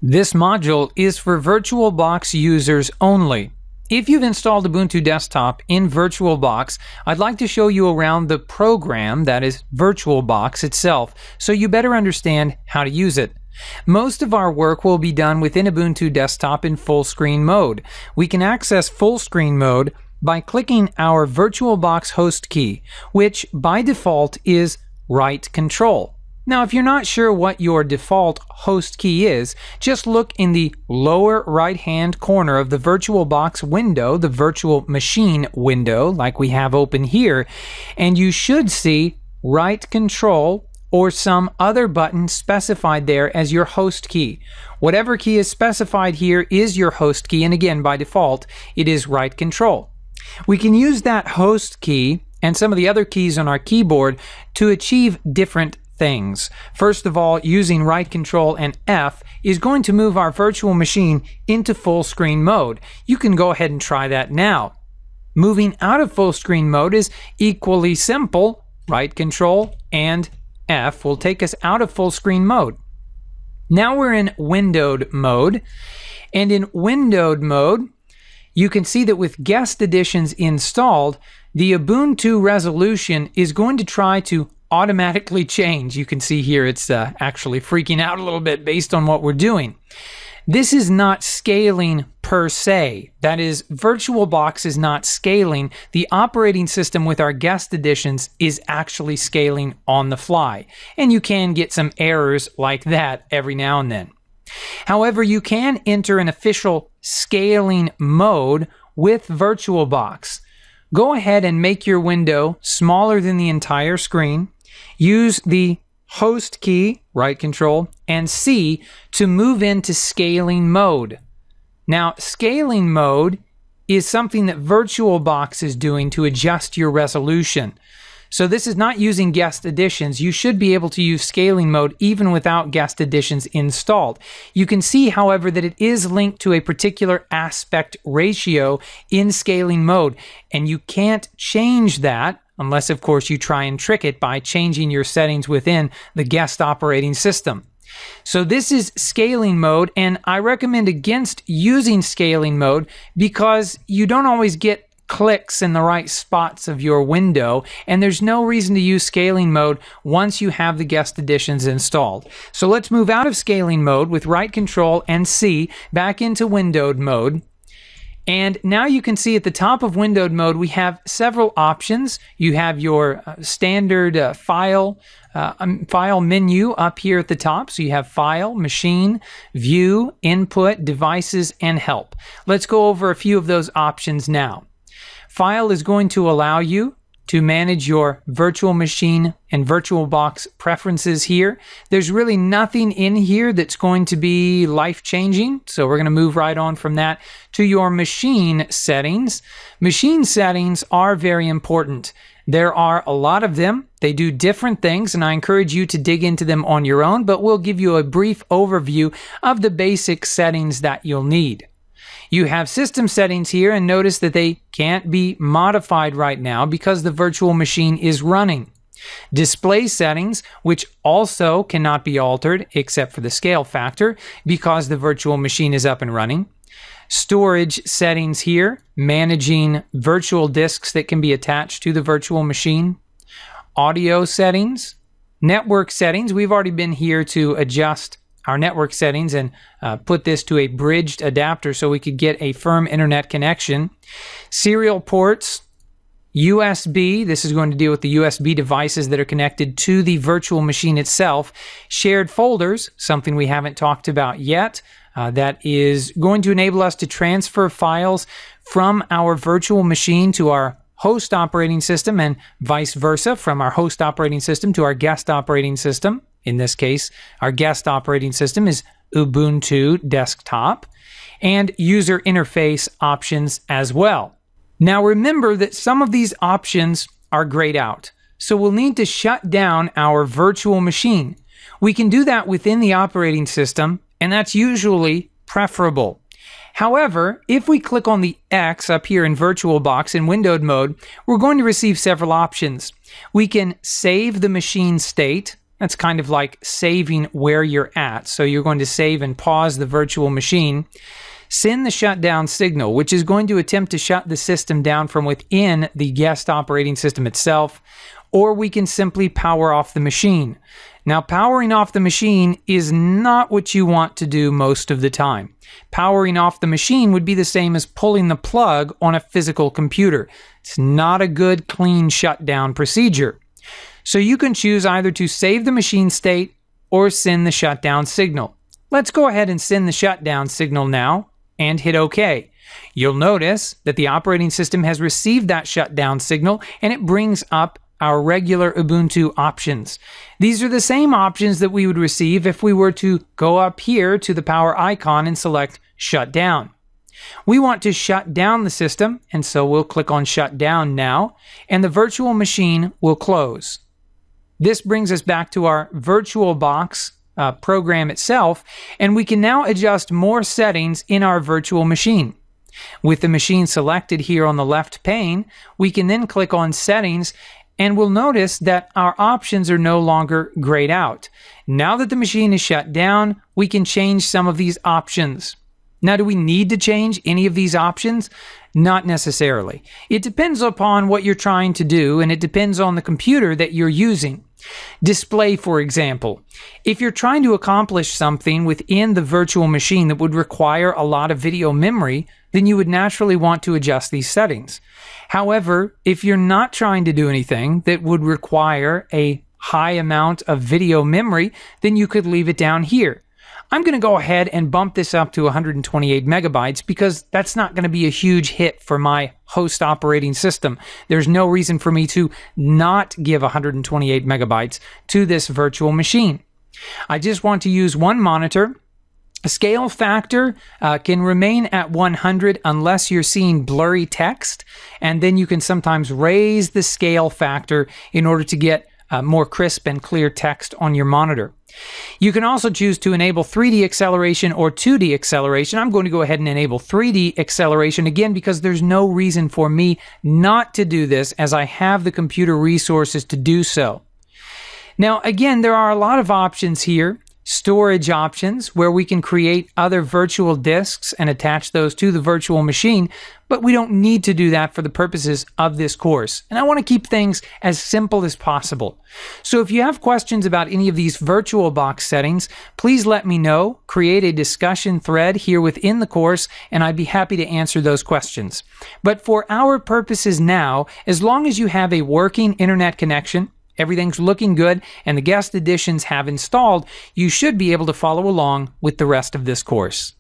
This module is for VirtualBox users only. If you've installed Ubuntu Desktop in VirtualBox, I'd like to show you around the program, that is VirtualBox itself, so you better understand how to use it. Most of our work will be done within Ubuntu Desktop in full screen mode. We can access full screen mode by clicking our VirtualBox host key, which by default is right control. Now, if you're not sure what your default host key is, just look in the lower right-hand corner of the VirtualBox window, the virtual machine window, like we have open here, and you should see right control or some other button specified there as your host key. Whatever key is specified here is your host key, and again, by default, it is right control. We can use that host key and some of the other keys on our keyboard to achieve different things. First of all, using right control and F is going to move our virtual machine into full screen mode. You can go ahead and try that now. Moving out of full screen mode is equally simple. Right control and F will take us out of full screen mode. Now we're in windowed mode, and in windowed mode you can see that with guest editions installed, the Ubuntu resolution is going to try to automatically change. You can see here it's actually freaking out a little bit based on what we're doing. This is not scaling per se. That is, VirtualBox is not scaling. The operating system with our guest editions is actually scaling on the fly. And you can get some errors like that every now and then. However, you can enter an official scaling mode with VirtualBox. Go ahead and make your window smaller than the entire screen. Use the host key, right control, and C to move into scaling mode. Now, scaling mode is something that VirtualBox is doing to adjust your resolution. So this is not using guest editions. You should be able to use scaling mode even without guest editions installed. You can see, however, that it is linked to a particular aspect ratio in scaling mode, and you can't change that unless, of course, you try and trick it by changing your settings within the guest operating system. So this is scaling mode, and I recommend against using scaling mode because you don't always get clicks in the right spots of your window, and there's no reason to use scaling mode once you have the guest editions installed. So let's move out of scaling mode with right control and C back into windowed mode. And now you can see at the top of windowed mode, we have several options. You have your standard file menu up here at the top. So you have File, Machine, View, Input, Devices, and Help. Let's go over a few of those options now. File is going to allow you to manage your virtual machine and VirtualBox preferences here. There's really nothing in here that's going to be life-changing, so we're going to move right on from that to your machine settings. Machine settings are very important. There are a lot of them. They do different things, and I encourage you to dig into them on your own, but we'll give you a brief overview of the basic settings that you'll need. You have system settings here, and notice that they can't be modified right now because the virtual machine is running. Display settings, which also cannot be altered except for the scale factor because the virtual machine is up and running. Storage settings here, managing virtual disks that can be attached to the virtual machine. Audio settings. Network settings. We've already been here to adjust our network settings and put this to a bridged adapter so we could get a firm internet connection. Serial ports, USB, this is going to deal with the USB devices that are connected to the virtual machine itself. Shared folders, something we haven't talked about yet, that is going to enable us to transfer files from our virtual machine to our host operating system and vice versa, from our host operating system to our guest operating system. In this case, our guest operating system is Ubuntu Desktop, and user interface options as well. Now remember that some of these options are grayed out, so we'll need to shut down our virtual machine. We can do that within the operating system, and that's usually preferable. However, if we click on the X up here in VirtualBox in windowed mode, we're going to receive several options. We can save the machine state, That's kind of like saving where you're at. So you're going to save and pause the virtual machine. Send the shutdown signal, which is going to attempt to shut the system down from within the guest operating system itself, or we can simply power off the machine. Now, powering off the machine is not what you want to do most of the time. Powering off the machine would be the same as pulling the plug on a physical computer. It's not a good, clean shutdown procedure. So you can choose either to save the machine state or send the shutdown signal. Let's go ahead and send the shutdown signal now and hit OK. You'll notice that the operating system has received that shutdown signal and it brings up our regular Ubuntu options. These are the same options that we would receive if we were to go up here to the power icon and select Shut Down. We want to shut down the system, and so we'll click on Shut Down now, and the virtual machine will close. This brings us back to our VirtualBox program itself, and we can now adjust more settings in our virtual machine. With the machine selected here on the left pane, we can then click on Settings, and we'll notice that our options are no longer grayed out. Now that the machine is shut down, we can change some of these options. Now, do we need to change any of these options? Not necessarily. It depends upon what you're trying to do, and it depends on the computer that you're using. Display, for example. If you're trying to accomplish something within the virtual machine that would require a lot of video memory, then you would naturally want to adjust these settings. However, if you're not trying to do anything that would require a high amount of video memory, then you could leave it down here. I'm going to go ahead and bump this up to 128 megabytes because that's not going to be a huge hit for my host operating system. There's no reason for me to not give 128 megabytes to this virtual machine. I just want to use one monitor. A scale factor can remain at 100 unless you're seeing blurry text, and then you can sometimes raise the scale factor in order to get more crisp and clear text on your monitor. You can also choose to enable 3D acceleration or 2D acceleration. I'm going to go ahead and enable 3D acceleration again because there's no reason for me not to do this as I have the computer resources to do so. Now, again, there are a lot of options here. Storage options where we can create other virtual disks and attach those to the virtual machine, but we don't need to do that for the purposes of this course. And I want to keep things as simple as possible. So if you have questions about any of these VirtualBox settings, please let me know, create a discussion thread here within the course, and I'd be happy to answer those questions. But for our purposes now, as long as you have a working internet connection, everything's looking good, and the guest editions have installed, you should be able to follow along with the rest of this course.